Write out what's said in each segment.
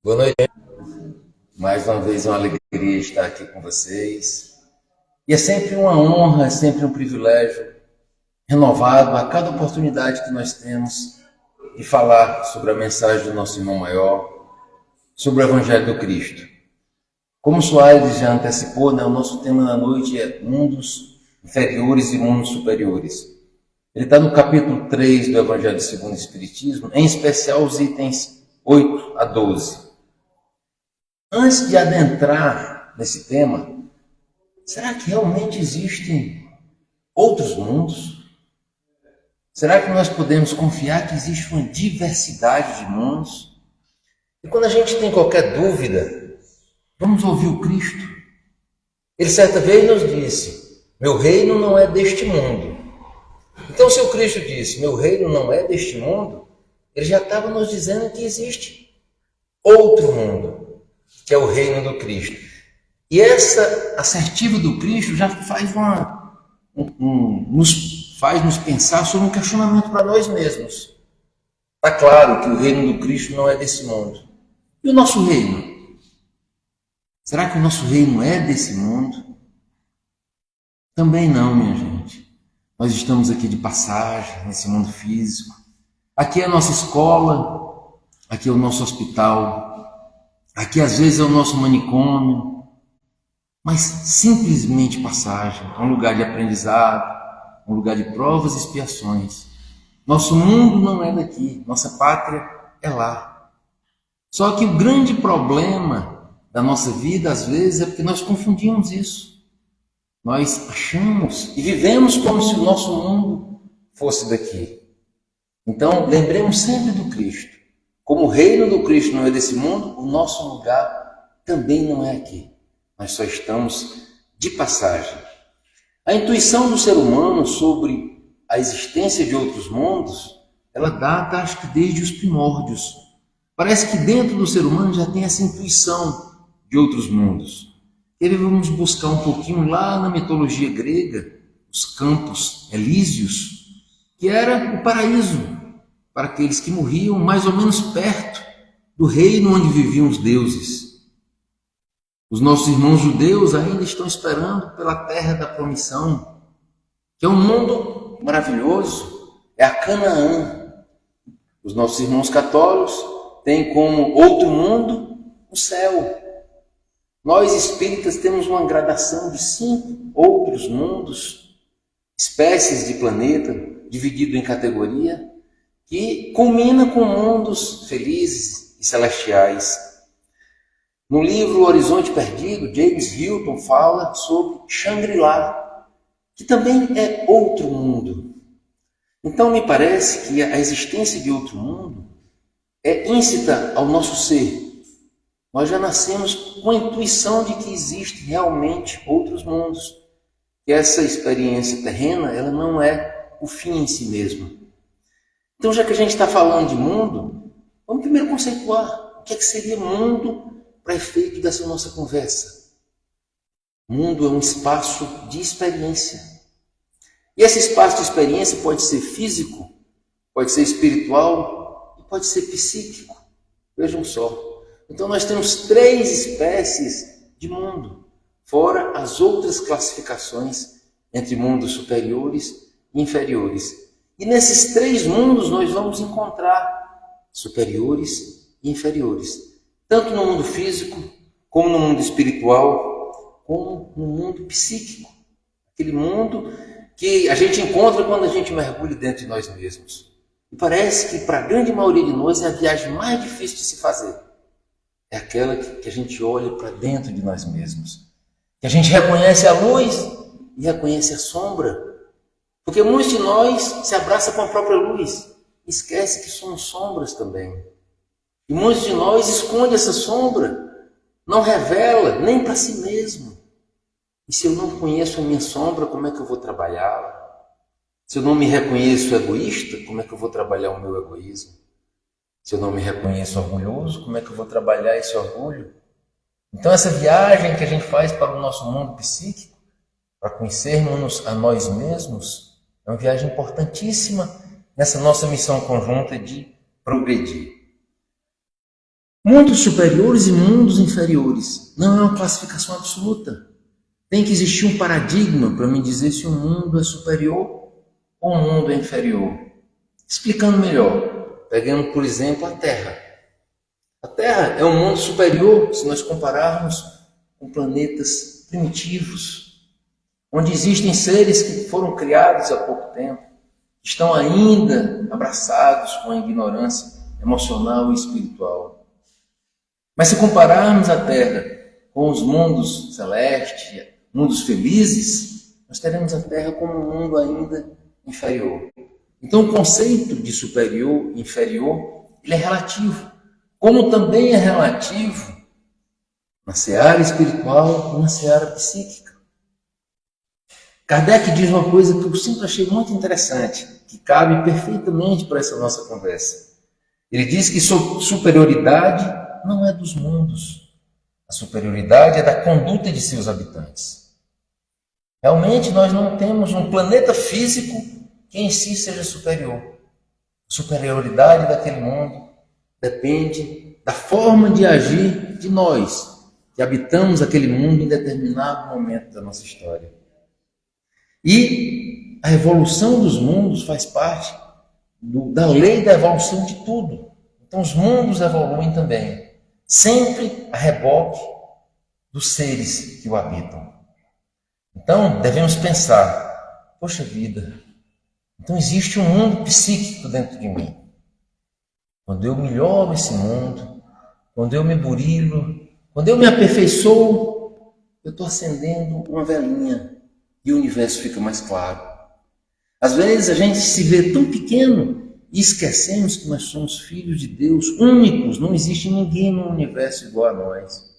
Boa noite. Mais uma vez é uma alegria estar aqui com vocês. E é sempre uma honra, é sempre um privilégio renovado a cada oportunidade que nós temos de falar sobre a mensagem do nosso irmão maior, sobre o Evangelho do Cristo. Como Soares já antecipou, o nosso tema da noite é mundos inferiores e mundos superiores. Ele está no capítulo 3 do Evangelho segundo o Espiritismo, em especial os itens 8 a 12. Antes de adentrar nesse tema, será que realmente existem outros mundos? Será que nós podemos confiar que existe uma diversidade de mundos? E quando a gente tem qualquer dúvida, vamos ouvir o Cristo. Ele certa vez nos disse: meu reino não é deste mundo. Então, se o Cristo disse: meu reino não é deste mundo, ele já estava nos dizendo que existe outro mundo, que é o reino do Cristo. E essa assertiva do Cristo já nos faz nos pensar sobre um questionamento para nós mesmos. Está claro que o reino do Cristo não é desse mundo. E o nosso reino? Será que o nosso reino é desse mundo? Também não, minha gente. Nós estamos aqui de passagem nesse mundo físico. Aqui é a nossa escola, aqui é o nosso hospital, aqui às vezes é o nosso manicômio, mas simplesmente passagem, um lugar de aprendizado, um lugar de provas e expiações. Nosso mundo não é daqui, nossa pátria é lá. Só que o grande problema da nossa vida, às vezes, é porque nós confundimos isso. Nós achamos e vivemos como se o nosso mundo fosse daqui. Então, lembremos sempre do Cristo. Como o reino do Cristo não é desse mundo, o nosso lugar também não é aqui. Nós só estamos de passagem. A intuição do ser humano sobre a existência de outros mundos, ela data, acho que desde os primórdios. Parece que dentro do ser humano já tem essa intuição de outros mundos. E aí vamos buscar um pouquinho lá na mitologia grega, os campos elíseos, que era o paraíso para aqueles que morriam mais ou menos perto do reino onde viviam os deuses. Os nossos irmãos judeus ainda estão esperando pela terra da promissão, que é um mundo maravilhoso, é a Canaã. Os nossos irmãos católicos têm como outro mundo o céu. Nós espíritas temos uma gradação de 5 outros mundos, espécies de planeta, dividido em categoria, que culmina com mundos felizes e celestiais. No livro Horizonte Perdido, James Hilton fala sobre Shangri-La, que também é outro mundo. Então me parece que a existência de outro mundo é íncita ao nosso ser. Nós já nascemos com a intuição de que existem realmente outros mundos. Que essa experiência terrena, ela não é o fim em si mesma. Então, já que a gente está falando de mundo, vamos primeiro conceituar o que seria mundo para efeito dessa nossa conversa. Mundo é um espaço de experiência. E esse espaço de experiência pode ser físico, pode ser espiritual e pode ser psíquico. Vejam só. Então nós temos 3 espécies de mundo, fora as outras classificações entre mundos superiores e inferiores. E nesses 3 mundos nós vamos encontrar superiores e inferiores, tanto no mundo físico, como no mundo espiritual, como no mundo psíquico. Aquele mundo que a gente encontra quando a gente mergulha dentro de nós mesmos. E parece que para a grande maioria de nós é a viagem mais difícil de se fazer. É aquela que a gente olha para dentro de nós mesmos. Que a gente reconhece a luz e reconhece a sombra. Porque muitos de nós se abraçam com a própria luz. Esquece que somos sombras também. E muitos de nós escondem essa sombra. Não revela nem para si mesmo. E se eu não conheço a minha sombra, como é que eu vou trabalhá-la? Se eu não me reconheço egoísta, como é que eu vou trabalhar o meu egoísmo? Se eu não me reconheço orgulhoso, como é que eu vou trabalhar esse orgulho? Então essa viagem que a gente faz para o nosso mundo psíquico, para conhecermos a nós mesmos, é uma viagem importantíssima nessa nossa missão conjunta de progredir. Mundos superiores e mundos inferiores. Não é uma classificação absoluta. Tem que existir um paradigma para me dizer se um mundo é superior ou um mundo é inferior. Explicando melhor, pegando, por exemplo, a Terra. A Terra é um mundo superior se nós compararmos com planetas primitivos, onde existem seres que foram criados há pouco tempo, estão ainda abraçados com a ignorância emocional e espiritual. Mas se compararmos a Terra com os mundos celestes, mundos felizes, nós teremos a Terra como um mundo ainda inferior. Então o conceito de superior e inferior, ele é relativo, como também é relativo na seara espiritual e na seara psíquica. Kardec diz uma coisa que eu sempre achei muito interessante, que cabe perfeitamente para essa nossa conversa. Ele diz que superioridade não é dos mundos, a superioridade é da conduta de seus habitantes. Realmente nós não temos um planeta físico que em si seja superior. A superioridade daquele mundo depende da forma de agir de nós, que habitamos aquele mundo em determinado momento da nossa história. E a evolução dos mundos faz parte da lei da evolução de tudo. Então os mundos evoluem também, sempre a reboque dos seres que o habitam. Então devemos pensar, poxa vida, então existe um mundo psíquico dentro de mim. Quando eu melhoro esse mundo, quando eu me burilo, quando eu me aperfeiçoo, eu estou acendendo uma velinha e o universo fica mais claro. Às vezes a gente se vê tão pequeno e esquecemos que nós somos filhos de Deus, únicos, não existe ninguém no universo igual a nós.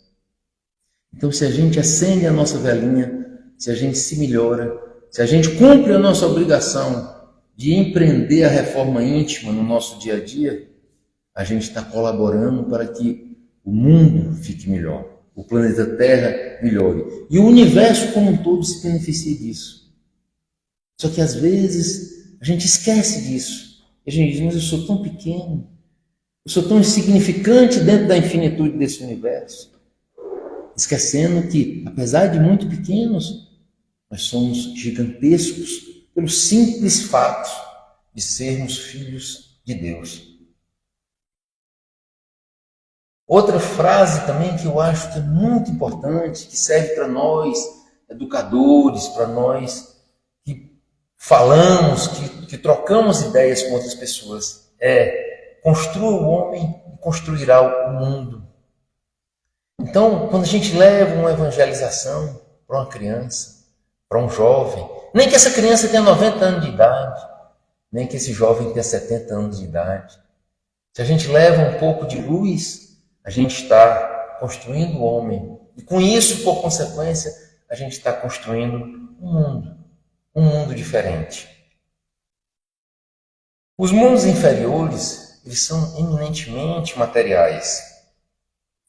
Então se a gente acende a nossa velinha, se a gente se melhora, se a gente cumpre a nossa obrigação de empreender a reforma íntima no nosso dia a dia, a gente está colaborando para que o mundo fique melhor, o planeta Terra melhore. E o universo como um todo se beneficie disso. Só que às vezes a gente esquece disso. E a gente diz, mas eu sou tão pequeno, eu sou tão insignificante dentro da infinitude desse universo. Esquecendo que, apesar de muito pequenos, nós somos gigantescos pelo simples fato de sermos filhos de Deus. Outra frase também que eu acho que é muito importante, que serve para nós, educadores, para nós que falamos, que trocamos ideias com outras pessoas, é: construa o homem e construirá o mundo. Então, quando a gente leva uma evangelização para uma criança, para um jovem, nem que essa criança tenha 90 anos de idade, nem que esse jovem tenha 70 anos de idade, se a gente leva um pouco de luz, a gente está construindo o homem. E com isso, por consequência, a gente está construindo um mundo diferente. Os mundos inferiores, eles são eminentemente materiais.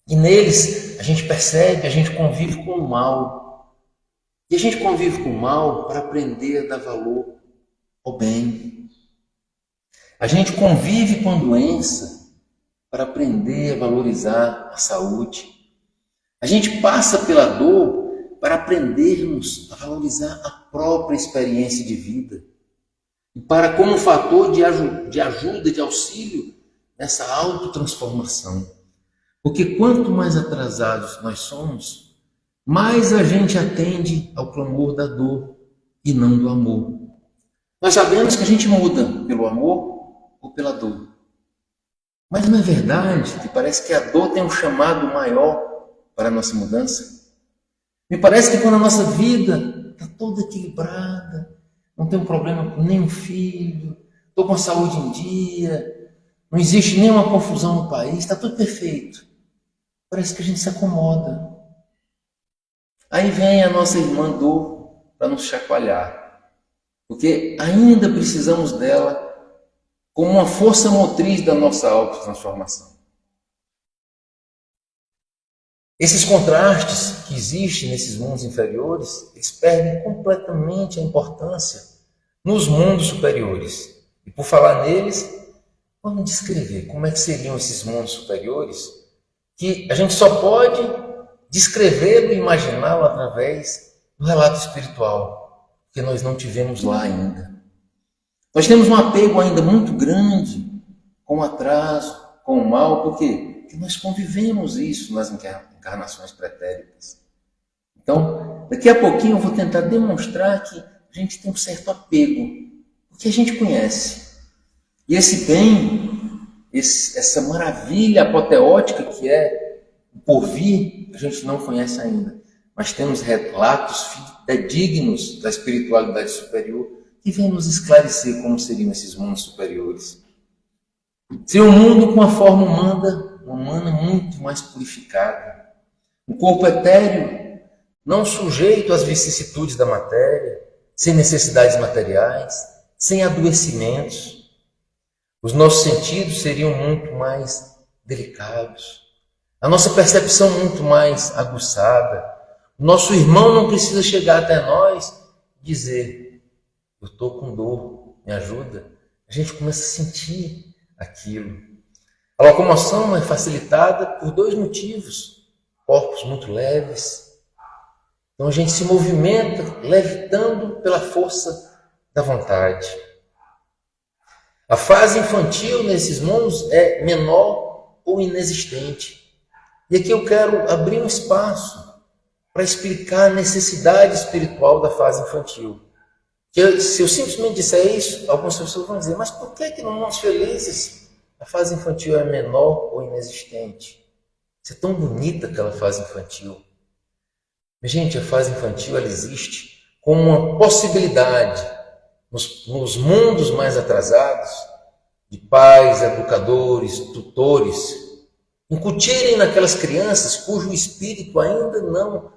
E neles a gente percebe, a gente convive com o mal. E a gente convive com o mal para aprender a dar valor ao bem. A gente convive com a doença para aprender a valorizar a saúde. A gente passa pela dor para aprendermos a valorizar a própria experiência de vida. E para como um fator de ajuda, de auxílio nessa autotransformação. Porque quanto mais atrasados nós somos, mais a gente atende ao clamor da dor e não do amor. Nós sabemos que a gente muda pelo amor ou pela dor. Mas não é verdade que parece que a dor tem um chamado maior para a nossa mudança? Me parece que quando a nossa vida está toda equilibrada, não tem um problema com nenhum filho, estou com a saúde em dia, não existe nenhuma confusão no país, está tudo perfeito. Parece que a gente se acomoda. Aí vem a nossa irmã dor para nos chacoalhar, porque ainda precisamos dela como uma força motriz da nossa autotransformação. Esses contrastes que existem nesses mundos inferiores, eles perdem completamente a importância nos mundos superiores. E por falar neles, vamos descrever como é que seriam esses mundos superiores que a gente só pode descrevê-lo e imaginá-lo através do relato espiritual, porque nós não tivemos lá ainda. Nós temos um apego ainda muito grande com o atraso, com o mal, porque nós convivemos isso nas encarnações pretéritas. Então, daqui a pouquinho eu vou tentar demonstrar que a gente tem um certo apego, porque a gente conhece. E esse bem, essa maravilha apoteótica que é o porvir, a gente não conhece ainda. Mas temos relatos dignos da espiritualidade superior que vem nos esclarecer como seriam esses mundos superiores. Seria um mundo com a forma humana muito mais purificada. Um corpo etéreo, não sujeito às vicissitudes da matéria, sem necessidades materiais, sem adoecimentos. Os nossos sentidos seriam muito mais delicados. A nossa percepção muito mais aguçada. O nosso irmão não precisa chegar até nós e dizer: eu estou com dor, me ajuda. A gente começa a sentir aquilo. A locomoção é facilitada por dois motivos: corpos muito leves. Então a gente se movimenta levitando pela força da vontade. A fase infantil nesses mundos é menor ou inexistente. E aqui eu quero abrir um espaço para explicar a necessidade espiritual da fase infantil. Se eu simplesmente disser isso, algumas pessoas vão dizer: mas por que no Mundos Felizes a fase infantil é menor ou inexistente? Isso é tão bonita, aquela fase infantil. Gente, a fase infantil ela existe como uma possibilidade nos mundos mais atrasados de pais, educadores, tutores, incutirem naquelas crianças cujo espírito ainda não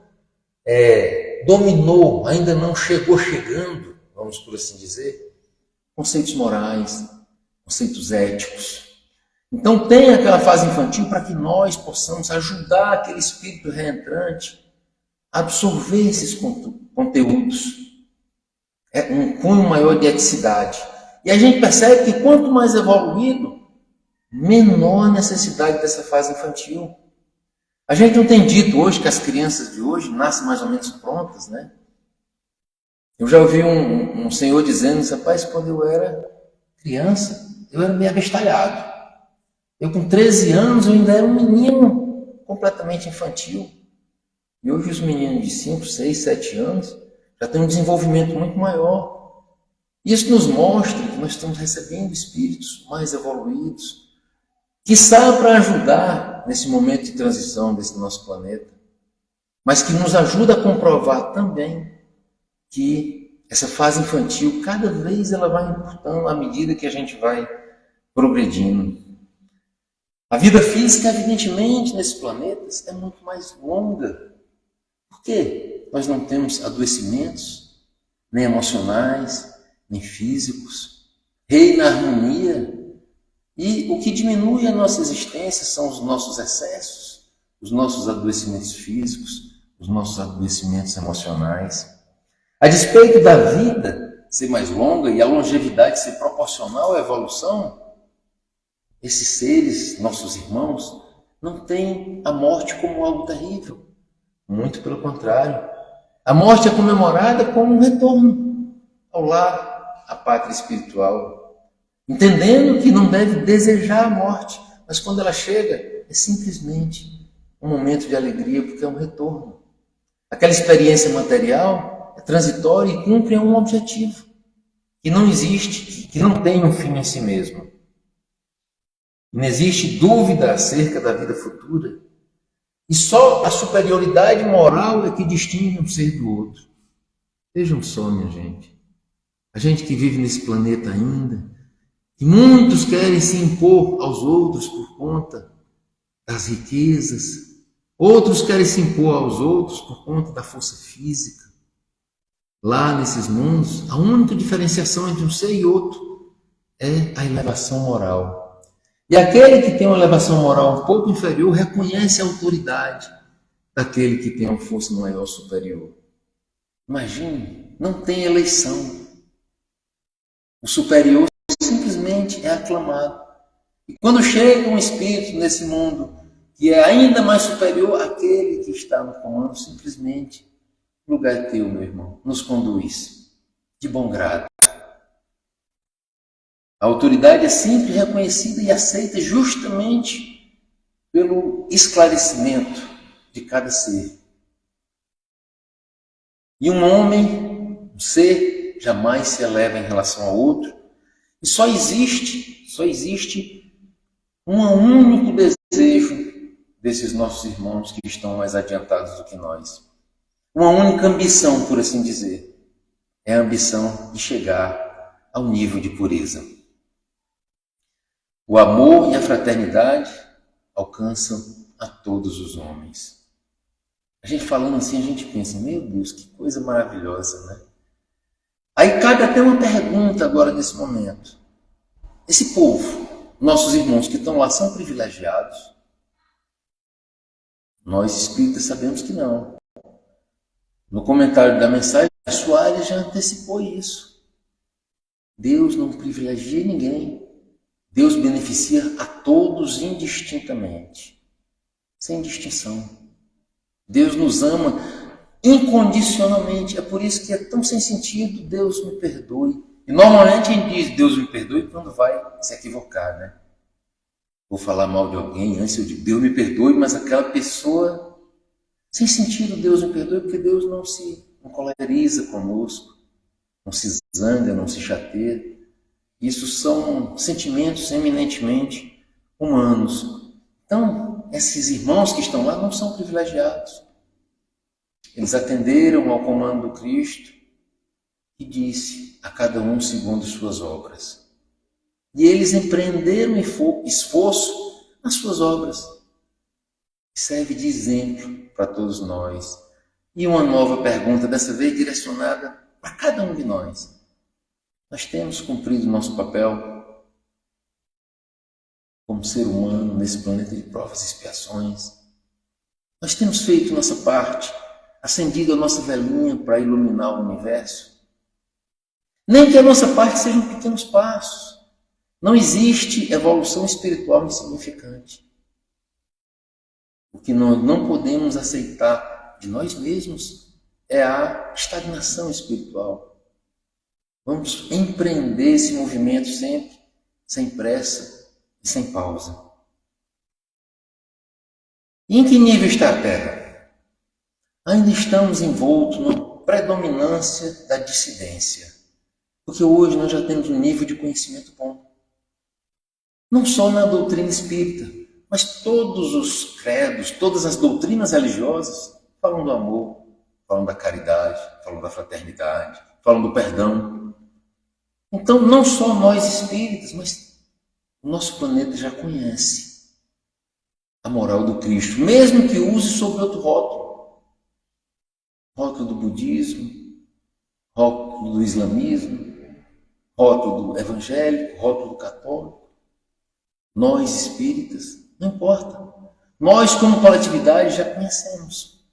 dominou, ainda não chegando, vamos por assim dizer, conceitos morais, conceitos éticos. Então tem aquela fase infantil para que nós possamos ajudar aquele espírito reentrante a absorver esses conteúdos. É um cunho maior de eticidade. E a gente percebe que quanto mais evoluído, menor a necessidade dessa fase infantil. A gente não tem dito hoje que as crianças de hoje nascem mais ou menos prontas, né? Eu já ouvi um senhor dizendo: rapaz, quando eu era criança, eu era meio abestalhado. Eu com 13 anos, eu ainda era um menino completamente infantil. E hoje os meninos de 5, 6, 7 anos já têm um desenvolvimento muito maior. Isso nos mostra que nós estamos recebendo espíritos mais evoluídos, que sabem para ajudar nesse momento de transição desse nosso planeta, mas que nos ajuda a comprovar também que essa fase infantil, cada vez ela vai encurtando à medida que a gente vai progredindo. A vida física, evidentemente, nesses planetas é muito mais longa. Por quê? Nós não temos adoecimentos, nem emocionais, nem físicos. Reina a harmonia. E o que diminui a nossa existência são os nossos excessos, os nossos adoecimentos físicos, os nossos adoecimentos emocionais. A despeito da vida ser mais longa e a longevidade ser proporcional à evolução, esses seres, nossos irmãos, não têm a morte como algo terrível. Muito pelo contrário. A morte é comemorada como um retorno ao lar, à pátria espiritual. Entendendo que não deve desejar a morte, mas quando ela chega, é simplesmente um momento de alegria, porque é um retorno. Aquela experiência material é transitória e cumpre um objetivo que não existe, que não tem um fim em si mesmo. Não existe dúvida acerca da vida futura. E só a superioridade moral é que distingue um ser do outro. Vejam só, minha gente. A gente que vive nesse planeta ainda, que muitos querem se impor aos outros por conta das riquezas, outros querem se impor aos outros por conta da força física. Lá nesses mundos, a única diferenciação entre um ser e outro é a elevação moral. E aquele que tem uma elevação moral um pouco inferior reconhece a autoridade daquele que tem uma força maior superior. Imagine, não tem eleição. O superior simplesmente é aclamado. E quando chega um espírito nesse mundo que é ainda mais superior àquele que está no comando, simplesmente, o lugar é teu, meu irmão, nos conduz de bom grado. A autoridade é sempre reconhecida e aceita justamente pelo esclarecimento de cada ser. E um homem, um ser, jamais se eleva em relação ao outro. E só existe um único desejo desses nossos irmãos que estão mais adiantados do que nós. Uma única ambição, por assim dizer. É a ambição de chegar ao nível de pureza. O amor e a fraternidade alcançam a todos os homens. A gente falando assim, a gente pensa, meu Deus, que coisa maravilhosa, né? Aí cabe até uma pergunta agora nesse momento. Esse povo, nossos irmãos que estão lá, são privilegiados? Nós espíritas sabemos que não. No comentário da mensagem, Soares já antecipou isso. Deus não privilegia ninguém. Deus beneficia a todos indistintamente, sem distinção. Deus nos ama incondicionalmente. É por isso que é tão sem sentido, Deus me perdoe. E normalmente a gente diz, Deus me perdoe, quando vai se equivocar, né? Vou falar mal de alguém, antes eu digo, Deus me perdoe, mas aquela pessoa, sem sentido, Deus me perdoe, porque Deus não coleriza conosco, não se zanga, não se chateia. Isso são sentimentos eminentemente humanos. Então, esses irmãos que estão lá não são privilegiados. Eles atenderam ao comando do Cristo e disse a cada um segundo suas obras. E eles empreenderam esforço nas suas obras. Serve de exemplo para todos nós. E uma nova pergunta, dessa vez direcionada para cada um de nós. Nós temos cumprido nosso papel como ser humano nesse planeta de provas e expiações. Nós temos feito nossa parte, acendido a nossa velinha para iluminar o universo. Nem que a nossa parte sejam pequenos passos. Não existe evolução espiritual insignificante. O que nós não podemos aceitar de nós mesmos é a estagnação espiritual. Vamos empreender esse movimento sempre, sem pressa e sem pausa. E em que nível está a Terra? Ainda estamos envoltos na predominância da dissidência. Porque hoje nós já temos um nível de conhecimento bom. Não só na doutrina espírita, mas todos os credos, todas as doutrinas religiosas falam do amor, falam da caridade, falam da fraternidade, falam do perdão. Então, não só nós espíritas, mas o nosso planeta já conhece a moral do Cristo, mesmo que use sob outro rótulo. Rótulo do budismo, rótulo do islamismo, rótulo do evangélico, rótulo do católico. Nós espíritas, não importa. Nós, como coletividade, já conhecemos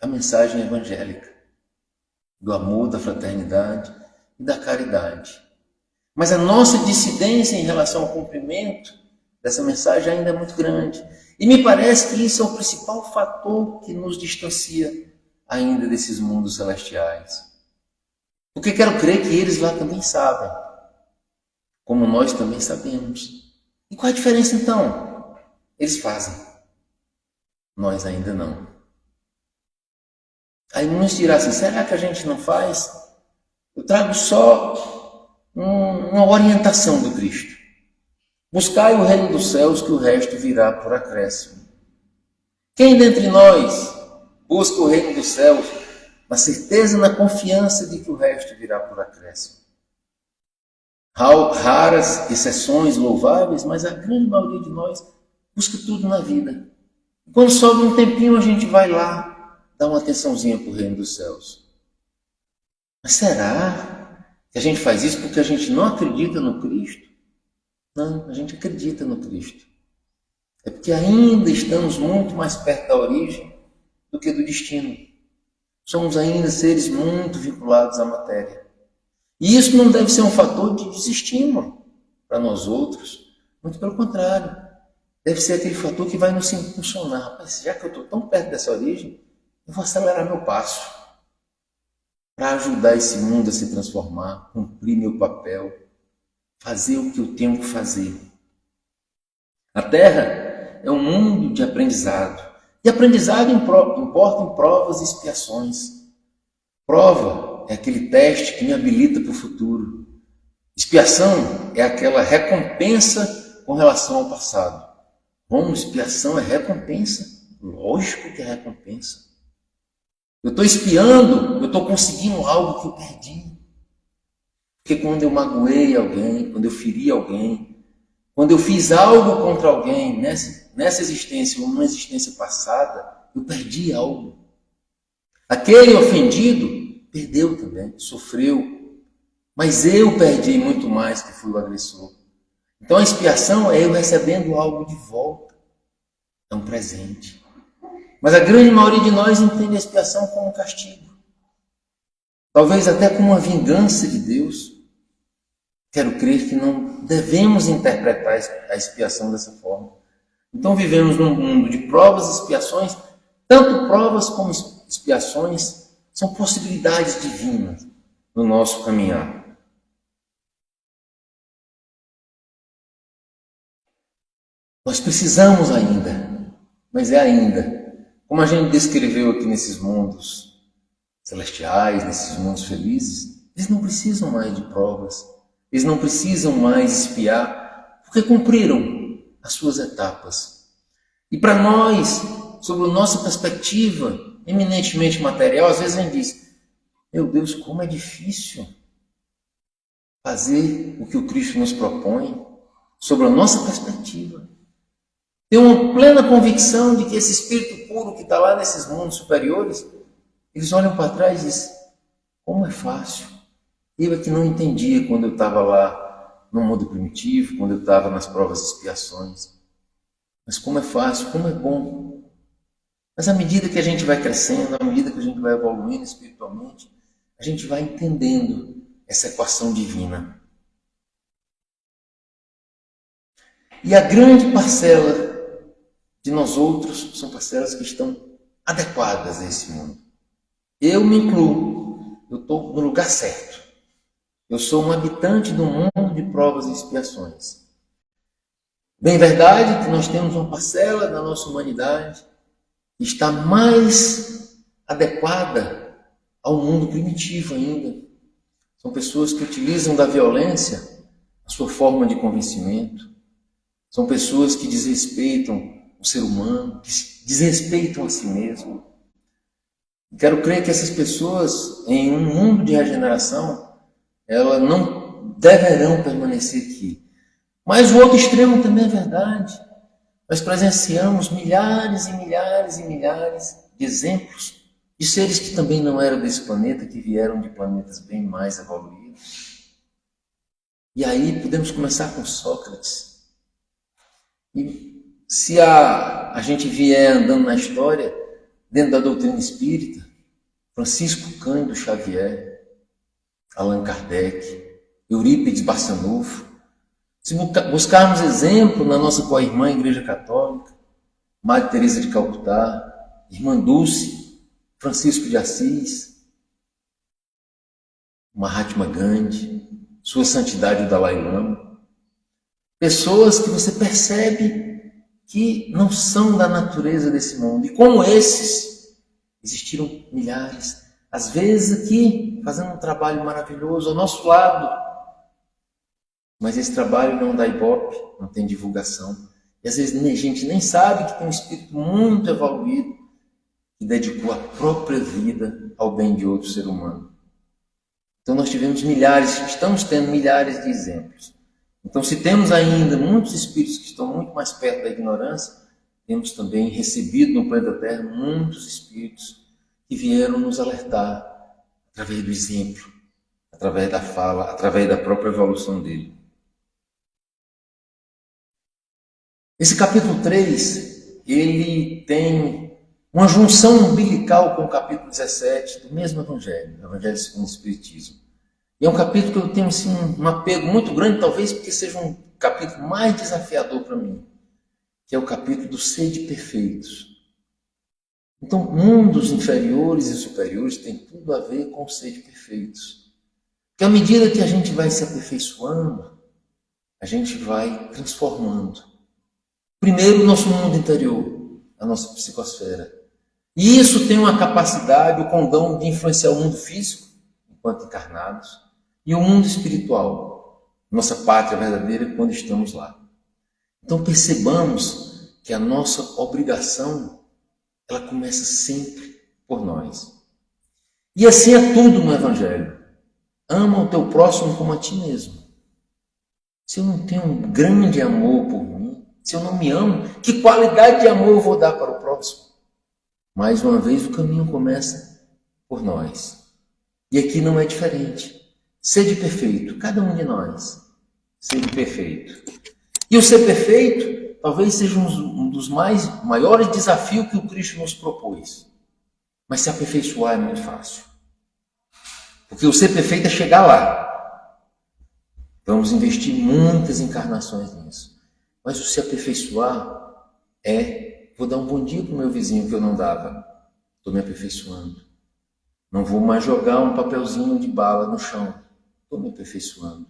a mensagem evangélica do amor, da fraternidade e da caridade. Mas a nossa dissidência em relação ao cumprimento dessa mensagem ainda é muito grande. E me parece que isso é o principal fator que nos distancia ainda desses mundos celestiais. Porque quero crer que eles lá também sabem, como nós também sabemos. E qual a diferença então? Eles fazem, nós ainda não. Aí muitos dirão assim, será que a gente não faz? Eu trago só uma orientação do Cristo. Buscai o reino dos céus, que o resto virá por acréscimo. Quem dentre nós busca o reino dos céus na certeza e na confiança de que o resto virá por acréscimo? Raras exceções louváveis, mas a grande maioria de nós busca tudo na vida. E quando sobra um tempinho, a gente vai lá dar uma atençãozinha para o reino dos céus. Mas será que a gente faz isso porque a gente não acredita no Cristo? Não, a gente acredita no Cristo. É porque ainda estamos muito mais perto da origem do que do destino. Somos ainda seres muito vinculados à matéria. E isso não deve ser um fator de desestímulo para nós outros. Muito pelo contrário. deve ser aquele fator que vai nos impulsionar. Rapaz, já que eu estou tão perto dessa origem, eu vou acelerar meu passo para ajudar esse mundo a se transformar, cumprir meu papel, fazer o que eu tenho que fazer. A Terra é um mundo de aprendizado. E aprendizado importa em provas e expiações. Prova é aquele teste que me habilita para o futuro. Expiação é aquela recompensa com relação ao passado. Bom, expiação é recompensa. Lógico que é recompensa. Eu estou expiando, eu estou conseguindo algo que eu perdi. Porque quando eu magoei alguém, quando eu feri alguém, quando eu fiz algo contra alguém nessa existência ou numa existência passada, eu perdi algo. Aquele ofendido perdeu também, sofreu. Mas eu perdi muito mais que fui o agressor. Então a expiação é eu recebendo algo de volta. É um presente. Mas a grande maioria de nós entende a expiação como um castigo. Talvez até como uma vingança de Deus. Quero crer que não devemos interpretar a expiação dessa forma. Então vivemos num mundo de provas e expiações. Tanto provas como expiações são possibilidades divinas no nosso caminhar. Nós precisamos ainda, mas é ainda. Como a gente descreveu aqui nesses mundos celestiais, nesses mundos felizes, eles não precisam mais de provas, eles não precisam mais espiar, porque cumpriram as suas etapas. E para nós, sob a nossa perspectiva eminentemente material, às vezes a gente diz, meu Deus, como é difícil fazer o que o Cristo nos propõe, sobre a nossa perspectiva. Tenho uma plena convicção de que esse espírito puro que está lá nesses mundos superiores, eles olham para trás e dizem, como é fácil. Eu é que não entendia quando eu estava lá no mundo primitivo, quando eu estava nas provas e expiações. Mas como é fácil, como é bom. Mas à medida que a gente vai crescendo, à medida que a gente vai evoluindo espiritualmente, a gente vai entendendo essa equação divina. E a grande parcela de nós outros são parcelas que estão adequadas a esse mundo. Eu me incluo, eu estou no lugar certo. Eu sou um habitante do mundo de provas e expiações. Bem verdade que nós temos uma parcela da nossa humanidade que está mais adequada ao mundo primitivo ainda. São pessoas que utilizam da violência a sua forma de convencimento. São pessoas que desrespeitam o ser humano, que desrespeitam a si mesmo. Quero crer que essas pessoas, em um mundo de regeneração, elas não deverão permanecer aqui. Mas o outro extremo também é verdade. Nós presenciamos milhares e milhares e milhares de exemplos de seres que também não eram desse planeta, que vieram de planetas bem mais evoluídos. E aí podemos começar com Sócrates. E se a gente vier andando na história, dentro da doutrina espírita, Francisco Cândido Xavier, Allan Kardec, Eurípides Barçanufo, se buscarmos exemplo na nossa co-irmã Igreja Católica, Madre Teresa de Calcutá, Irmã Dulce, Francisco de Assis, Mahatma Gandhi, Sua Santidade o Dalai Lama, pessoas que você percebe que não são da natureza desse mundo. E como esses, existiram milhares. Às vezes aqui, fazendo um trabalho maravilhoso ao nosso lado. Mas esse trabalho não dá ibope, não tem divulgação. E às vezes a gente nem sabe que tem um espírito muito evoluído que dedicou a própria vida ao bem de outro ser humano. Então nós tivemos milhares, estamos tendo milhares de exemplos. Então, se temos ainda muitos espíritos que estão muito mais perto da ignorância, temos também recebido no planeta Terra muitos espíritos que vieram nos alertar através do exemplo, através da fala, através da própria evolução dele. Esse capítulo 3, ele tem uma junção umbilical com o capítulo 17 do mesmo Evangelho, o Evangelho segundo o Espiritismo. E é um capítulo que eu tenho um apego muito grande, talvez porque seja um capítulo mais desafiador para mim. que é o capítulo do sede perfeitos. Então, mundos inferiores e superiores tem tudo a ver com sede perfeitos. Porque à medida que a gente vai se aperfeiçoando, a gente vai transformando. Primeiro, o nosso mundo interior, a nossa psicosfera. E isso tem uma capacidade, o condão de influenciar o mundo físico, enquanto encarnados, e o mundo espiritual, nossa pátria verdadeira, quando estamos lá. Então percebamos que a nossa obrigação, ela começa sempre por nós. E assim é tudo no Evangelho. Ama o teu próximo como a ti mesmo. Se eu não tenho um grande amor por mim, se eu não me amo, que qualidade de amor eu vou dar para o próximo? Mais uma vez, o caminho começa por nós. E aqui não é diferente. Sede perfeito, cada um de nós. Sede perfeito. E o ser perfeito talvez seja um dos maiores desafios que o Cristo nos propôs. Mas se aperfeiçoar é muito fácil. Porque o ser perfeito é chegar lá. Vamos investir muitas encarnações nisso. Mas o se aperfeiçoar vou dar um bom dia para o meu vizinho que eu não dava. Estou me aperfeiçoando. Não vou mais jogar um papelzinho de bala no chão. Estou me aperfeiçoando.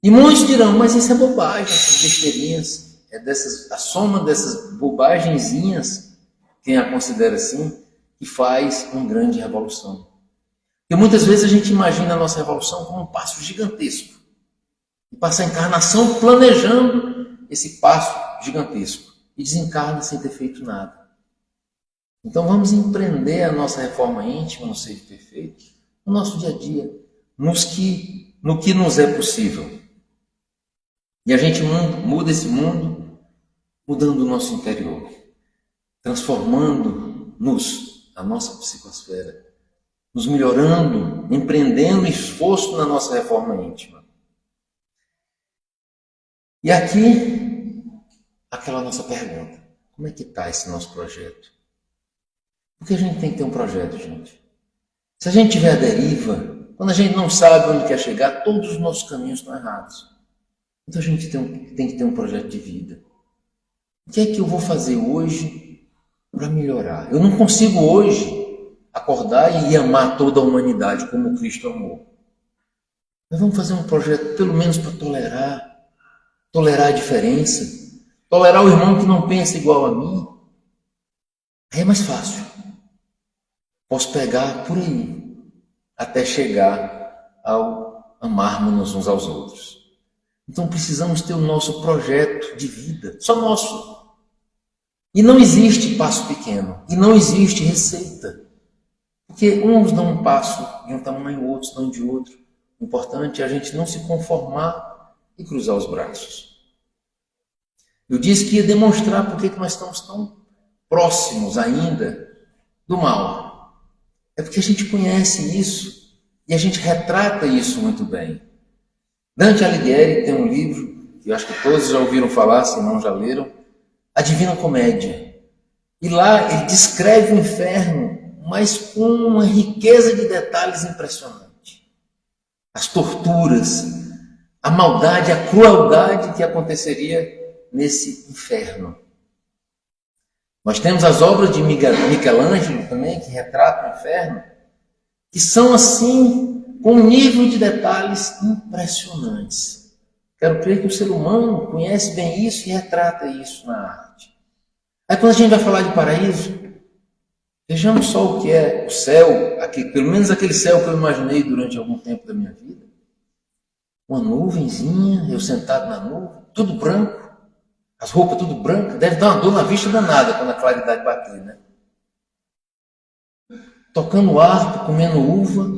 E muitos dirão, mas isso é bobagem, essas besteirinhas. A soma dessas bobagenzinhas, quem a considera assim, que faz uma grande revolução. Porque muitas vezes a gente imagina a nossa revolução como um passo gigantesco. E passa a encarnação planejando esse passo gigantesco. E desencarna sem ter feito nada. Então vamos empreender a nossa reforma íntima no Sede Perfeito, no nosso dia a dia, no que nos é possível. E a gente muda esse mundo, mudando o nosso interior, transformando-nos, a nossa psicosfera, nos melhorando, empreendendo esforço na nossa reforma íntima. E aqui, aquela nossa pergunta: como é que está esse nosso projeto? Porque a gente tem que ter um projeto, gente. Se a gente tiver a deriva, quando a gente não sabe onde quer chegar, todos os nossos caminhos estão errados. Então a gente tem que ter um projeto de vida. O que é que eu vou fazer hoje para melhorar? Eu não consigo hoje acordar e amar toda a humanidade como Cristo amou. Mas vamos fazer um projeto pelo menos para tolerar a diferença, tolerar o irmão que não pensa igual a mim. Aí é mais fácil. Posso pegar por aí, até chegar ao amarmos uns aos outros. Então precisamos ter o nosso projeto de vida, só nosso. E não existe passo pequeno, e não existe receita. Porque uns dão um passo de um tamanho, outros dão de outro. O importante é a gente não se conformar e cruzar os braços. Eu disse que ia demonstrar por que nós estamos tão próximos ainda do mal. É porque a gente conhece isso e a gente retrata isso muito bem. Dante Alighieri tem um livro, que eu acho que todos já ouviram falar, se não já leram, A Divina Comédia. E lá ele descreve o inferno, mas com uma riqueza de detalhes impressionante. As torturas, a maldade, a crueldade que aconteceria nesse inferno. Nós temos as obras de Michelangelo também, que retratam o inferno, que são assim, com um nível de detalhes impressionantes. Quero crer que o ser humano conhece bem isso e retrata isso na arte. Aí quando a gente vai falar de paraíso, vejamos só o que é o céu, pelo menos aquele céu que eu imaginei durante algum tempo da minha vida. Uma nuvenzinha, eu sentado na nuvem, tudo branco, as roupas tudo brancas, deve dar uma dor na vista danada quando a claridade bater, né? Tocando harpa, comendo uva,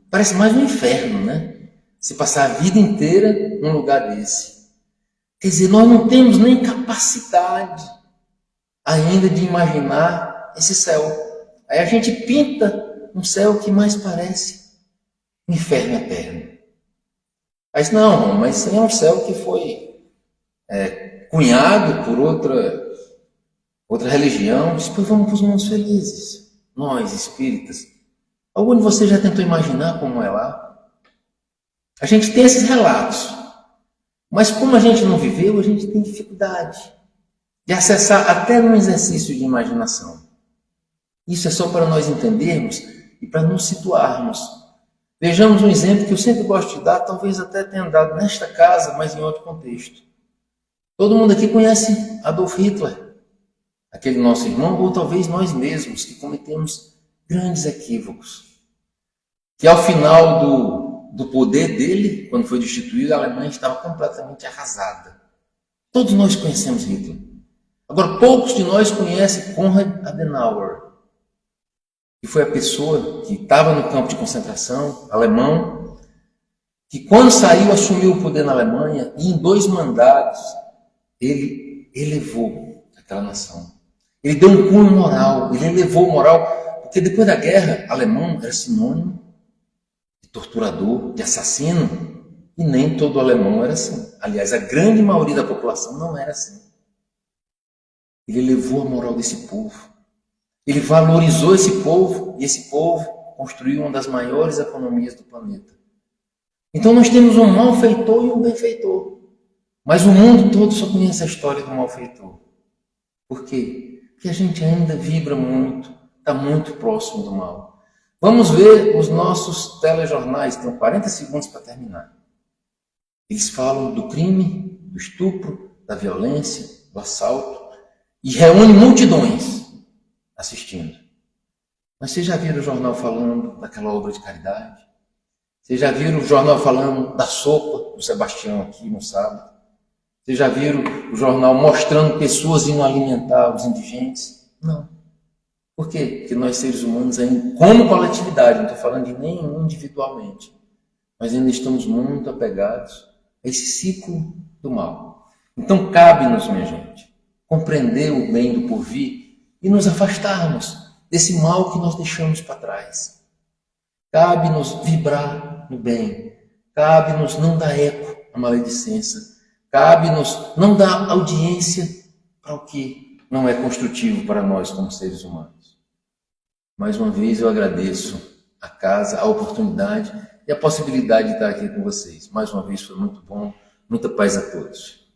parece mais um inferno, né? Se passar a vida inteira num lugar desse. Quer dizer, nós não temos nem capacidade ainda de imaginar esse céu. Aí a gente pinta um céu que mais parece um inferno eterno. Aí diz, não, mas isso é um céu que foi cunhado por outra religião. Depois vamos para os mundos felizes. Nós, espíritas. Algum de vocês já tentou imaginar como é lá? A gente tem esses relatos. Mas como a gente não viveu, a gente tem dificuldade. de acessar até num exercício de imaginação. Isso é só para nós entendermos e para nos situarmos. Vejamos um exemplo que eu sempre gosto de dar, talvez até tenha dado nesta casa, mas em outro contexto. Todo mundo aqui conhece Adolf Hitler, aquele nosso irmão, ou talvez nós mesmos, que cometemos grandes equívocos. Que ao final do poder dele, quando foi destituído, a Alemanha estava completamente arrasada. Todos nós conhecemos Hitler. Agora, poucos de nós conhecem Konrad Adenauer, que foi a pessoa que estava no campo de concentração alemão, que quando saiu assumiu o poder na Alemanha e em 2 mandatos ele elevou aquela nação. Ele deu um cunho moral, ele elevou o moral, porque depois da guerra, alemão era sinônimo de torturador, de assassino, e nem todo alemão era assim. Aliás, a grande maioria da população não era assim. Ele elevou a moral desse povo. Ele valorizou esse povo, e esse povo construiu uma das maiores economias do planeta. Então nós temos um malfeitor e um benfeitor. Mas o mundo todo só conhece a história do malfeitor. Por quê? Porque a gente ainda vibra muito, está muito próximo do mal. Vamos ver os nossos telejornais, tem 40 segundos para terminar. Eles falam do crime, do estupro, da violência, do assalto, e reúne multidões assistindo. Mas vocês já viram o jornal falando daquela obra de caridade? Vocês já viram o jornal falando da sopa do Sebastião aqui no sábado? Vocês já viram o jornal mostrando pessoas indo alimentar os indigentes? Não. Por quê? Porque nós seres humanos, ainda, como coletividade, não estou falando de nenhum individualmente, mas ainda estamos muito apegados a esse ciclo do mal. Então cabe-nos, minha gente, compreender o bem do porvir e nos afastarmos desse mal que nós deixamos para trás. Cabe-nos vibrar no bem. Cabe-nos não dar eco à maledicência. Cabe-nos não dar audiência para o que não é construtivo para nós como seres humanos. Mais uma vez eu agradeço a casa, a oportunidade e a possibilidade de estar aqui com vocês. Mais uma vez foi muito bom. Muita paz a todos.